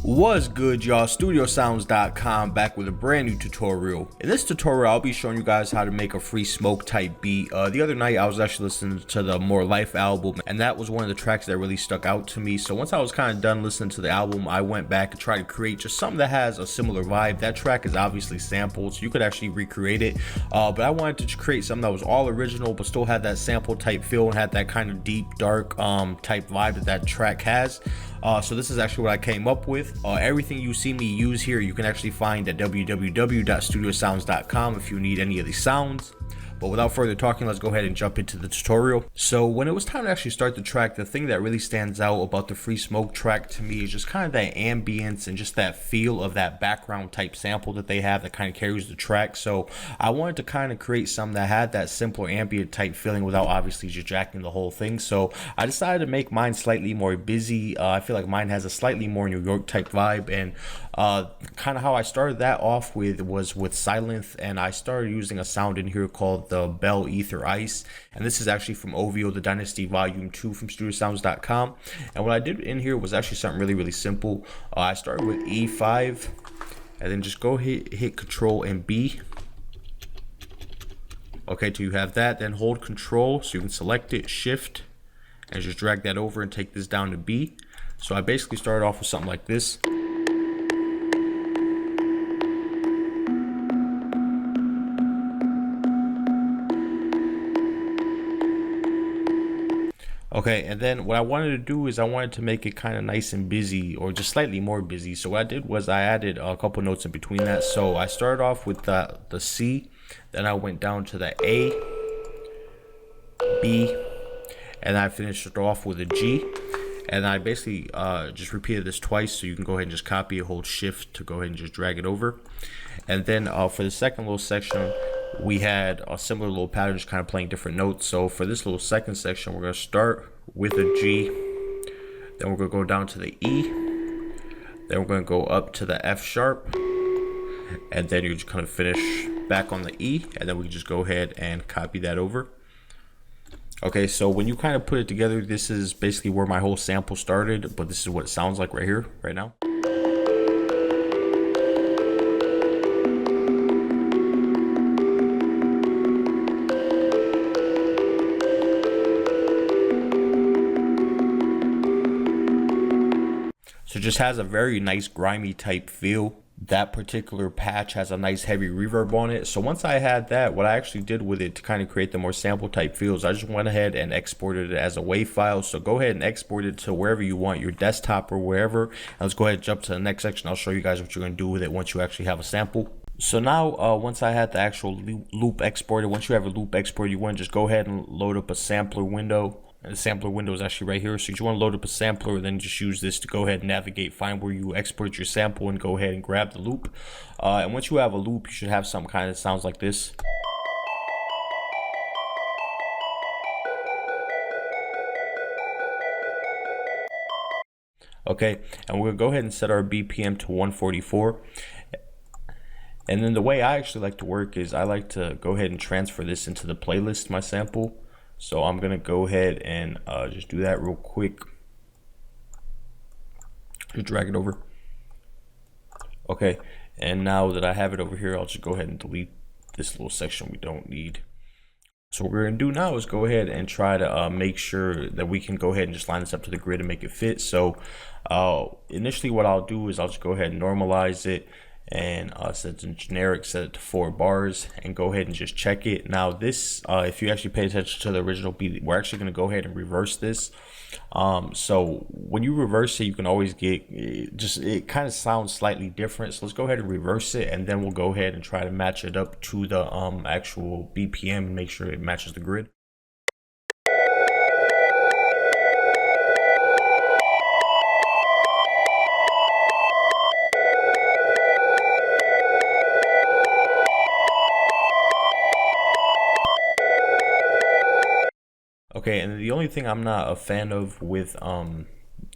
What's good, y'all? StudioSounds.com back with a brand new tutorial. In this tutorial, I'll be showing you guys how to make a free smoke type beat. The other night, I was actually listening to the More Life album, and that was one of the tracks that really stuck out to me. So once I was kind of done listening to the album, I went back and tried to create just something that has a similar vibe. That track is obviously sampled, so you could actually recreate it. But I wanted to create something that was all original, but still had that sample type feel and had that kind of deep, dark type vibe that track has. So this is actually what I came up with. Everything you see me use here, you can actually find at www.studiosounds.com if you need any of these sounds. But without further talking, let's go ahead and jump into the tutorial. So when it was time to actually start the track, the thing that really stands out about the Free Smoke track to me is just kind of that ambience and just that feel of that background type sample that they have that kind of carries the track. So I wanted to kind of create something that had that simpler ambient type feeling without obviously just jacking the whole thing. So I decided to make mine slightly more busy. I feel like mine has a slightly more New York type vibe, and kind of how I started that off with was with Sylenth, and I started using a sound in here called the Bell Ether Ice, and this is actually from OVO The Dynasty Volume 2 from StudioSounds.com. And what I did in here was actually something really simple. I started with E5 and then just go hit Control and B. Okay, till you have that, then hold Control so you can select it, Shift, and just drag that over and take this down to B. So I basically started off with something like this. Okay, and then what I wanted to do is I wanted to make it kind of nice and busy, or just slightly more busy. So what I did was I added a couple notes in between that. So I started off with the C, then I went down to the A, B, and I finished it off with a G. And I basically just repeated this twice, so you can go ahead and just copy it, hold Shift to go ahead and just drag it over. And then for the second little section, we had a similar little pattern, just kind of playing different notes. So for this little second section, we're going to start with a G, then we're going to go down to the E, then we're going to go up to the F sharp, and then you're just going to finish back on the E, and then we just go ahead and copy that over. Okay, so when you kind of put it together, this is basically where my whole sample started, but this is what it sounds like right here, right now. So it just has a very nice grimy type feel. That particular patch has a nice heavy reverb on it. So once I had that, what I actually did with it to kind of create the more sample type feels, I just went ahead and exported it as a WAV file. So go ahead and export it to wherever you want, your desktop or wherever. And let's go ahead and jump to the next section. I'll show you guys what you're going to do with it once you actually have a sample. So now once I had the actual loop exported, once you have a loop exported, you want to just go ahead and load up a sampler window. And the sampler window is actually right here. So you want to load up a sampler, then just use this to go ahead and navigate, find where you export your sample, and go ahead and grab the loop. And once you have a loop, you should have some kind of sounds like this. Okay, and we're gonna go ahead and set our BPM to 144. And then the way I actually like to work is I like to go ahead and transfer this into the playlist, my sample. So I'm gonna go ahead and just do that real quick. Just drag it over. Okay, and now that I have it over here, I'll just go ahead and delete this little section we don't need. So what we're gonna do now is go ahead and try to make sure that we can go ahead and just line this up to the grid and make it fit. So initially what I'll do is I'll just go ahead and normalize it, and set it to generic, set it to 4 bars, and go ahead and just check it. Now this, if you actually pay attention to the original beat, we're actually going to go ahead and reverse this. So when you reverse it, you can always get it kind of sounds slightly different. So let's go ahead and reverse it, and then we'll go ahead and try to match it up to the actual BPM and make sure it matches the grid. Okay, and the only thing I'm not a fan of with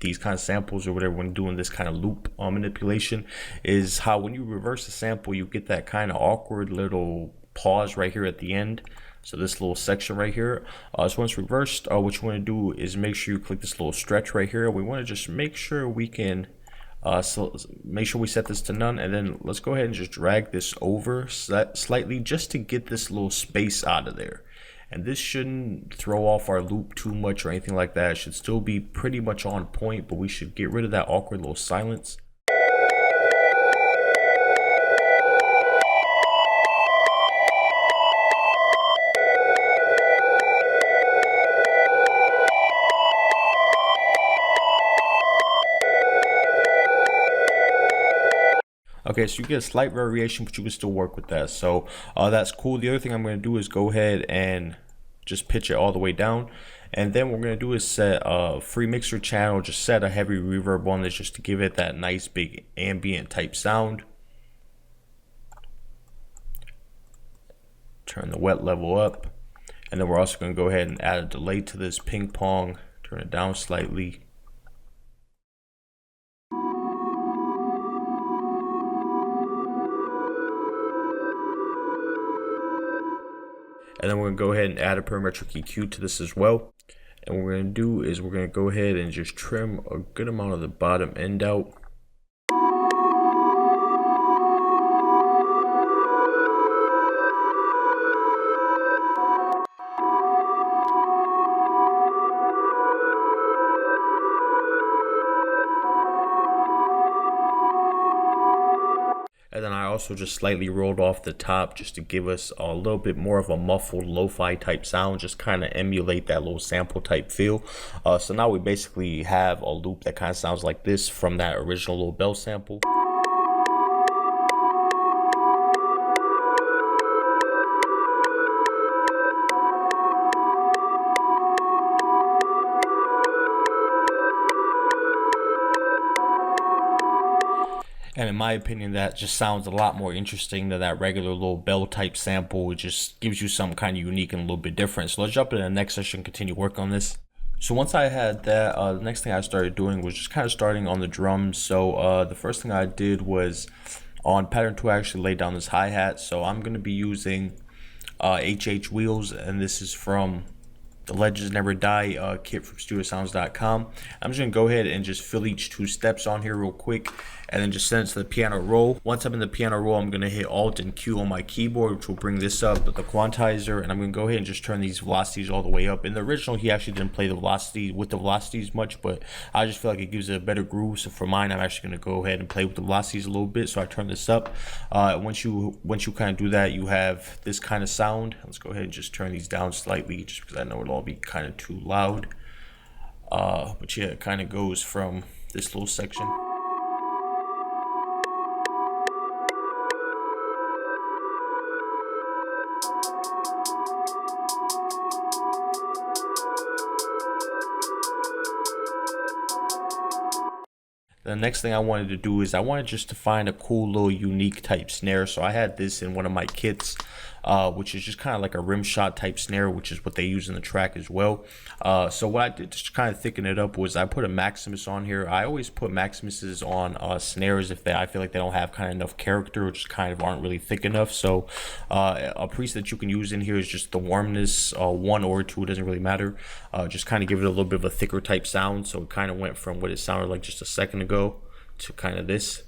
these kind of samples or whatever when doing this kind of loop manipulation is how when you reverse the sample, you get that kind of awkward little pause right here at the end. So this little section right here, so once reversed, what you want to do is make sure you click this little stretch right here. We want to just make sure we can So make sure we set this to none, and then let's go ahead and just drag this over slightly just to get this little space out of there. And this shouldn't throw off our loop too much or anything like that. It should still be pretty much on point, but we should get rid of that awkward little silence. Okay, so you get a slight variation, but you can still work with that. So that's cool. The other thing I'm going to do is go ahead and just pitch it all the way down. And then what we're going to do is set a free mixer channel, just set a heavy reverb on this just to give it that nice big ambient type sound. Turn the wet level up. And then we're also going to go ahead and add a delay to this ping pong. Turn it down slightly. And then we're going to go ahead and add a parametric EQ to this as well. And what we're going to do is we're going to go ahead and just trim a good amount of the bottom end out. And then I also just slightly rolled off the top just to give us a little bit more of a muffled lo-fi type sound, just kind of emulate that little sample type feel. So now we basically have a loop that kind of sounds like this from that original little bell sample. And in my opinion, that just sounds a lot more interesting than that regular little bell type sample. It just gives you something kind of unique and a little bit different. So let's jump into the next session and continue work on this. So once I had that, the next thing I started doing was just kind of starting on the drums. So the first thing I did was on pattern 2, I actually laid down this hi-hat. So I'm going to be using HH wheels, and this is from the Legends Never Die kit from StudioSounds.com. I'm just going to go ahead and just fill each 2 steps on here real quick, and then just send it to the piano roll. Once I'm in the piano roll, I'm going to hit Alt and Q on my keyboard, which will bring this up with the quantizer, and I'm going to go ahead and just turn these velocities all the way up. In the original, he actually didn't play the velocity with the velocities much, but I just feel like it gives it a better groove. So for mine, I'm actually going to go ahead and play with the velocities a little bit. So I turn this up. Once you kind of do that, you have this kind of sound. Let's go ahead and just turn these down slightly, just because I know it'll all be kind of too loud. But yeah, it kind of goes from this little section. The next thing I wanted to do is I wanted just to find a cool little unique type snare. So I had this in one of my kits, which is just kind of like a rim shot type snare, which is what they use in the track as well. So what I did to kind of thicken it up was I put a Maximus on here. I always put Maximuses on snares if I feel like they don't have kind of enough character, or just kind of aren't really thick enough. So a preset you can use in here is just the Warmness 1 or 2, it doesn't really matter. Just kind of give it a little bit of a thicker type sound. So it kind of went from what it sounded like just a second ago to kind of this,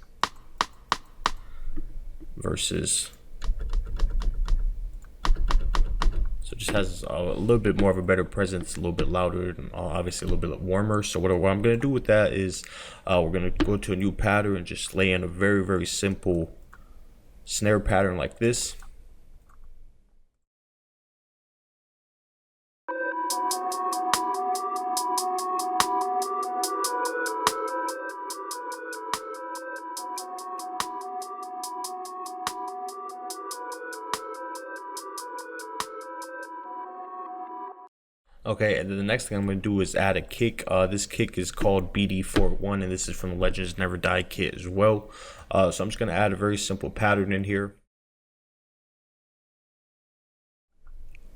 versus, so it just has a little bit more of a better presence, a little bit louder, and obviously a little bit warmer. So what I'm going to do with that is we're going to go to a new pattern and just lay in a very, very simple snare pattern like this. Okay, and then the next thing I'm going to do is add a kick. This kick is called BD41, and this is from the Legends Never Die kit as well. So I'm just going to add a very simple pattern in here.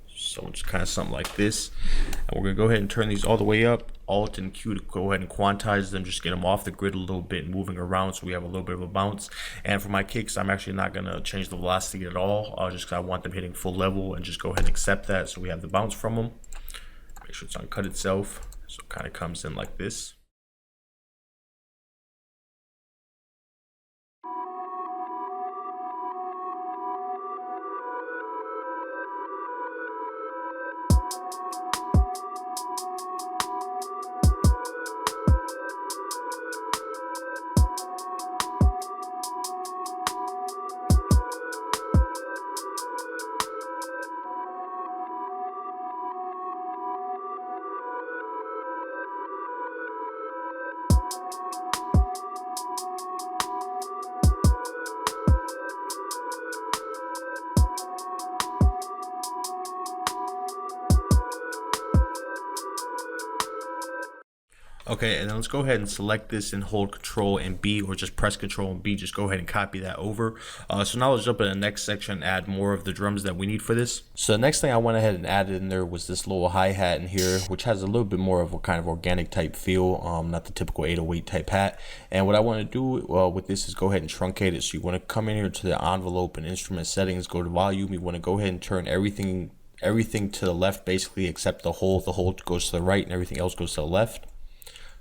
So it's kind of something like this. And we're going to go ahead and turn these all the way up. Alt and Q to go ahead and quantize them, just get them off the grid a little bit and moving around so we have a little bit of a bounce. And for my kicks, I'm actually not going to change the velocity at all, just because I want them hitting full level, and just go ahead and accept that so we have the bounce from them. Make sure it's uncut itself, so it kind of comes in like this. Okay, and then let's go ahead and select this and hold Control and B, or just press Control and B. Just go ahead and copy that over. So now let's jump in the next section and add more of the drums that we need for this. So the next thing I went ahead and added in there was this little hi-hat in here, which has a little bit more of a kind of organic type feel, not the typical 808 type hat. And what I want to do with this is go ahead and truncate it. So you want to come in here to the envelope and instrument settings, go to volume. You want to go ahead and turn everything to the left basically, except the hole. The hole goes to the right and everything else goes to the left.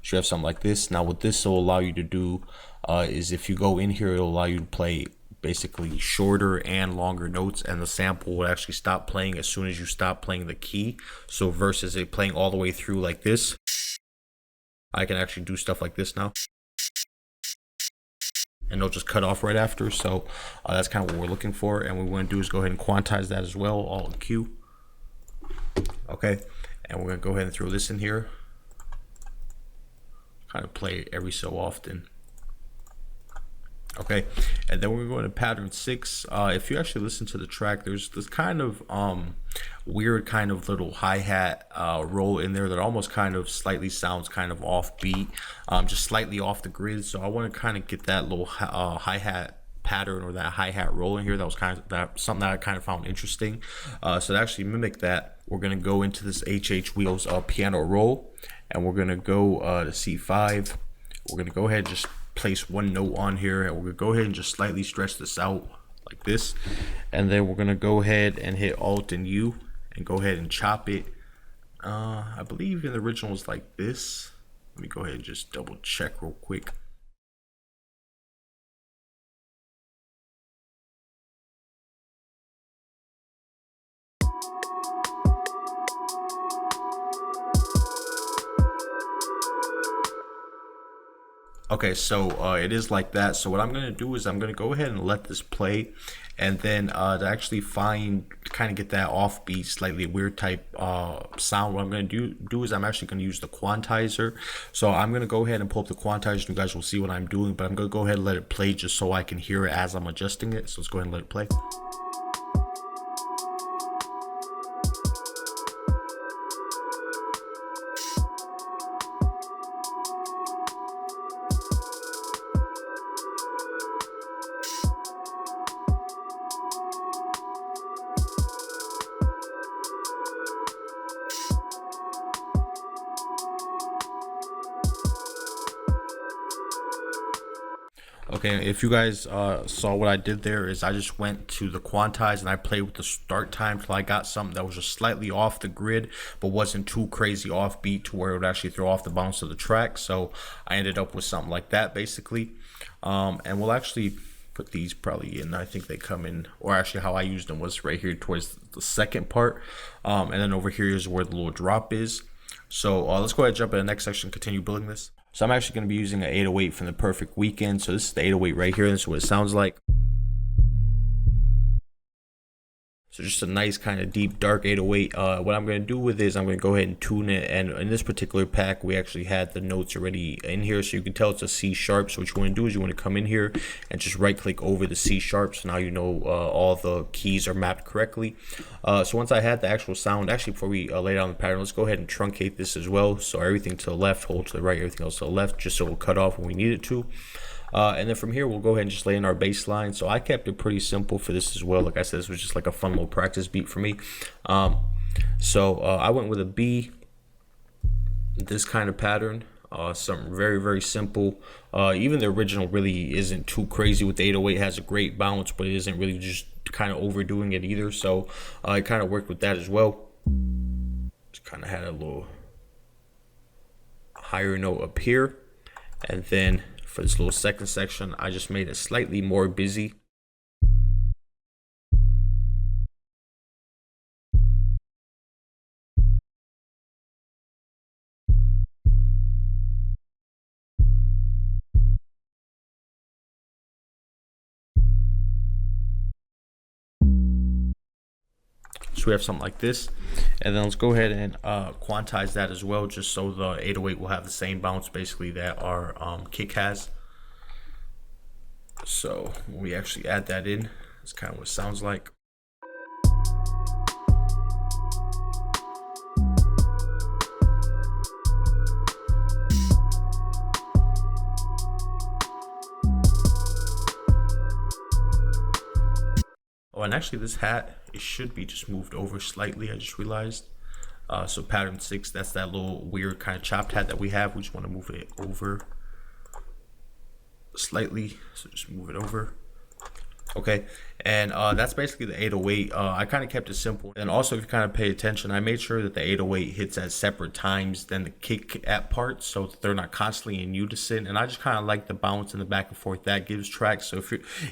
So you have something like this. Now what this will allow you to do is if you go in here, it'll allow you to play basically shorter and longer notes, and the sample will actually stop playing as soon as you stop playing the key. So versus it playing all the way through like this, I can actually do stuff like this now, and it'll just cut off right after. So that's kind of what we're looking for, and what we want to do is go ahead and quantize that as well, all in Q. Okay, and we're gonna go ahead and throw this in here, kind of play every so often. Okay, and then we're going to pattern 6. If you actually listen to the track, there's this kind of weird kind of little hi-hat roll in there that almost kind of slightly sounds kind of offbeat, just slightly off the grid. So I want to kind of get that little hi-hat pattern or that hi-hat roll in here. That was kind of something that I kind of found interesting. So to actually mimic that, we're going to go into this HH Wheels piano roll, and we're going to go to C5. We're going to go ahead and just place one note on here, and we're going to go ahead and just slightly stretch this out like this, and then we're going to go ahead and hit Alt and U and go ahead and chop it. I believe in the original is like this. Let me go ahead and just double check real quick. Okay, so it is like that. So what I'm going to do is I'm going to go ahead and let this play, and then to actually kind of get that offbeat, slightly weird type sound, what I'm going to do is I'm actually going to use the quantizer. So I'm going to go ahead and pull up the quantizer, and you guys will see what I'm doing, but I'm going to go ahead and let it play just so I can hear it as I'm adjusting it. So let's go ahead and let it play. Okay, if you guys saw what I did there, is I just went to the quantize and I played with the start time till I got something that was just slightly off the grid, but wasn't too crazy offbeat to where it would actually throw off the bounce of the track. So I ended up with something like that basically. And we'll actually put these probably in. I think they come in, or actually how I used them was right here towards the second part. And then over here is where the little drop is. So let's go ahead and jump in the next section, continue building this. So I'm actually going to be using an 808 from the Perfect Weekend. So this is the 808 right here. This is what it sounds like. So just a nice kind of deep, dark 808. What I'm going to do with this, I'm going to go ahead and tune it. And in this particular pack, we actually had the notes already in here. So you can tell it's a C sharp. So what you want to do is you want to come in here and just right click over the C sharp. So now you know all the keys are mapped correctly. So once I had the actual sound, actually before we lay down the pattern, let's go ahead and truncate this as well. So everything to the left, hold to the right, everything else to the left, just so it will cut off when we need it to. And then from here, we'll go ahead and just lay in our bass line. So I kept it pretty simple for this as well. Like I said, this was just like a fun little practice beat for me. So I went with a B, this kind of pattern, something very, very simple. Even the original really isn't too crazy with the 808. It has a great bounce, but it isn't really just kind of overdoing it either. So I kind of worked with that as well. Just kind of had a little higher note up here. And then for this little second section, I just made it slightly more busy. So we have something like this, and then let's go ahead and quantize that as well, just so the 808 will have the same bounce basically that our kick has. So when we actually add that in, it's kind of what it sounds like. Oh, and actually this hat, it should be just moved over slightly, I just realized. So pattern 6, that's that little weird kind of chopped hat that we have. We just want to move it over slightly, so just move it over. Okay, and that's basically the 808. I kind of kept it simple. And also, if you kind of pay attention, I made sure that the 808 hits at separate times than the kick at parts, so that they're not constantly in unison. And I just kind of like the bounce and the back and forth that gives tracks. So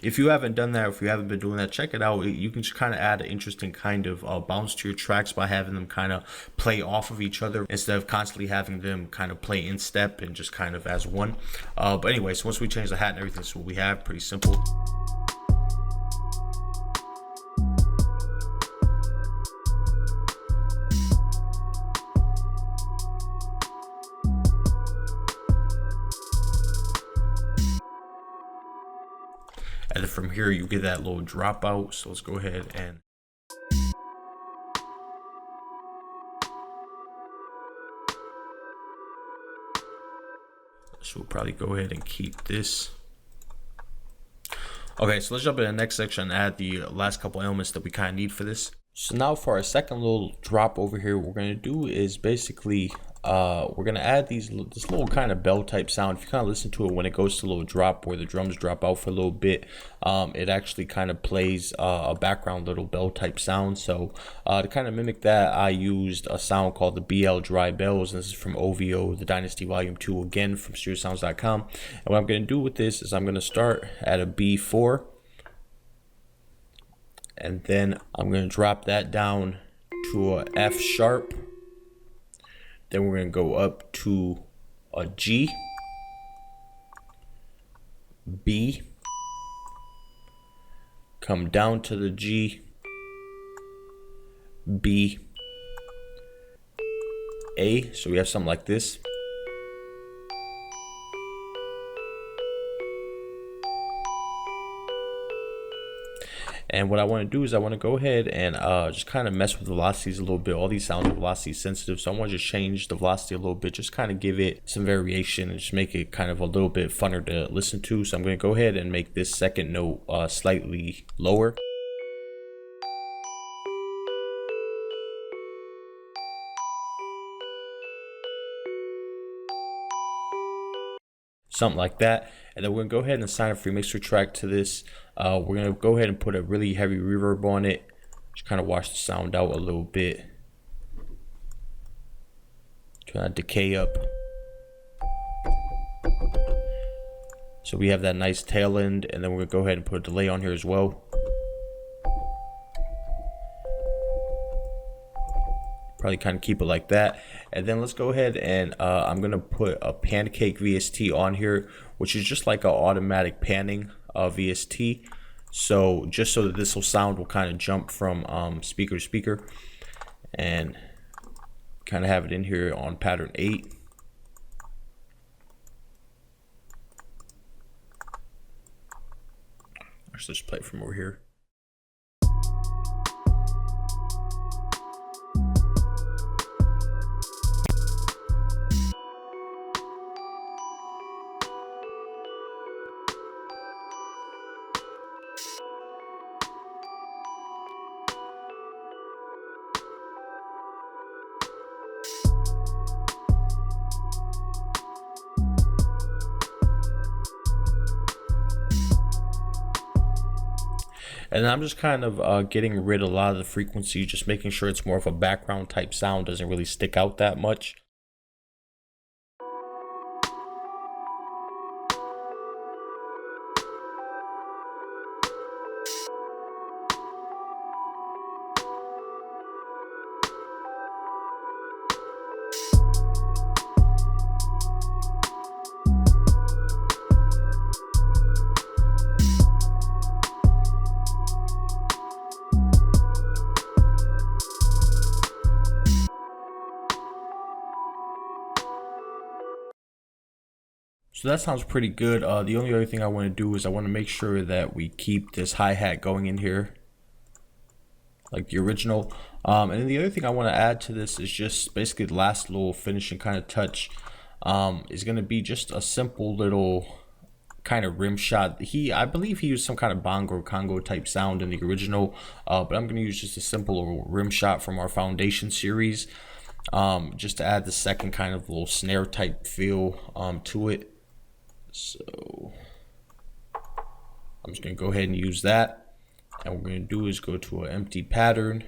if you haven't done that, or if you haven't been doing that, check it out. You can just kind of add an interesting kind of bounce to your tracks by having them kind of play off of each other instead of constantly having them kind of play in step and just kind of as one. But anyway, so once we change the hat and everything, so what we have, pretty simple. And then from here, you get that little dropout. So let's go ahead and so we'll probably go ahead and keep this. Okay, so let's jump in the next section and add the last couple elements that we kind of need for this. So now for our second little drop over here, what we're going to do is basically we're going to add this little kind of bell type sound. If you kind of listen to it when it goes to a little drop where the drums drop out for a little bit, it actually kind of plays a background little bell type sound. So to kind of mimic that, I used a sound called the BL Dry Bells. And this is from OVO, The Dynasty Volume 2, again from StereoSounds.com. And what I'm going to do with this is I'm going to start at a B4. And then I'm going to drop that down to a F sharp. Then we're going to go up to a G, B, come down to the G, B, A. So we have something like this. And what I want to do is I want to go ahead and just kind of mess with velocities a little bit. All these sounds are velocity sensitive, so I want to just change the velocity a little bit, just kind of give it some variation and just make it kind of a little bit funner to listen to. So I'm going to go ahead and make this second note slightly lower. Something like that. And then we're gonna go ahead and assign a free mixer track to this. We're gonna go ahead and put a really heavy reverb on it, just kind of wash the sound out a little bit, try to decay up. So we have that nice tail end, and then we're gonna go ahead and put a delay on here as well. Probably kind of keep it like that. And then let's go ahead and I'm gonna put a pancake VST on here, which is just like an automatic panning VST. So just so that this sound will kind of jump from speaker to speaker, and kind of have it in here on pattern 8. Let's just play it from over here. And I'm just kind of getting rid of a lot of the frequency, just making sure it's more of a background type sound, doesn't really stick out that much. So that sounds pretty good. The only other thing I want to do is I want to make sure that we keep this hi-hat going in here like the original. And then the other thing I want to add to this is just basically the last little finishing kind of touch is going to be just a simple little kind of rim shot. I believe he used some kind of bongo congo type sound in the original, but I'm going to use just a simple rim shot from our Foundation series, just to add the second kind of little snare type feel to it. So I'm just going to go ahead and use that, and what we're going to do is go to an empty pattern.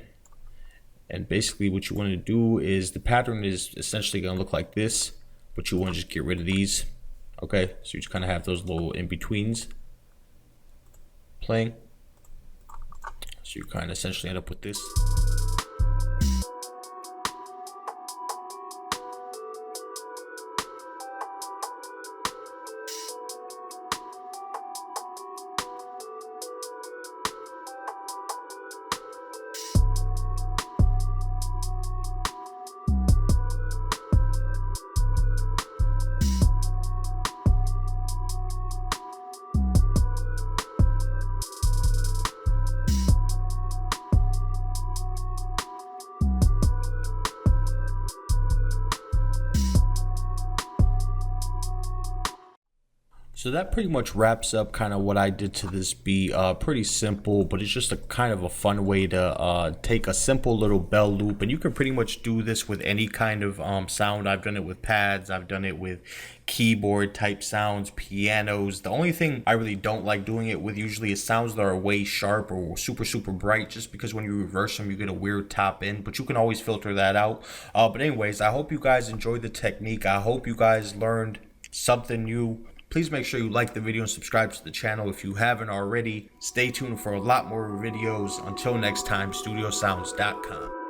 And basically what you want to do is, the pattern is essentially going to look like this, but you want to just get rid of these. Okay, so you just kind of have those little in-betweens playing. So you kind of essentially end up with this. So that pretty much wraps up kind of what I did to this beat. Pretty simple, but it's just a kind of a fun way to take a simple little bell loop, and you can pretty much do this with any kind of sound. I've done it with pads, I've done it with keyboard type sounds, pianos. The only thing I really don't like doing it with usually is sounds that are way sharp or super bright, just because when you reverse them you get a weird top end, but you can always filter that out. But anyways, I hope you guys enjoyed the technique. I hope you guys learned something new. Please make sure you like the video and subscribe to the channel if you haven't already. Stay tuned for a lot more videos. Until next time, StudioSounds.com.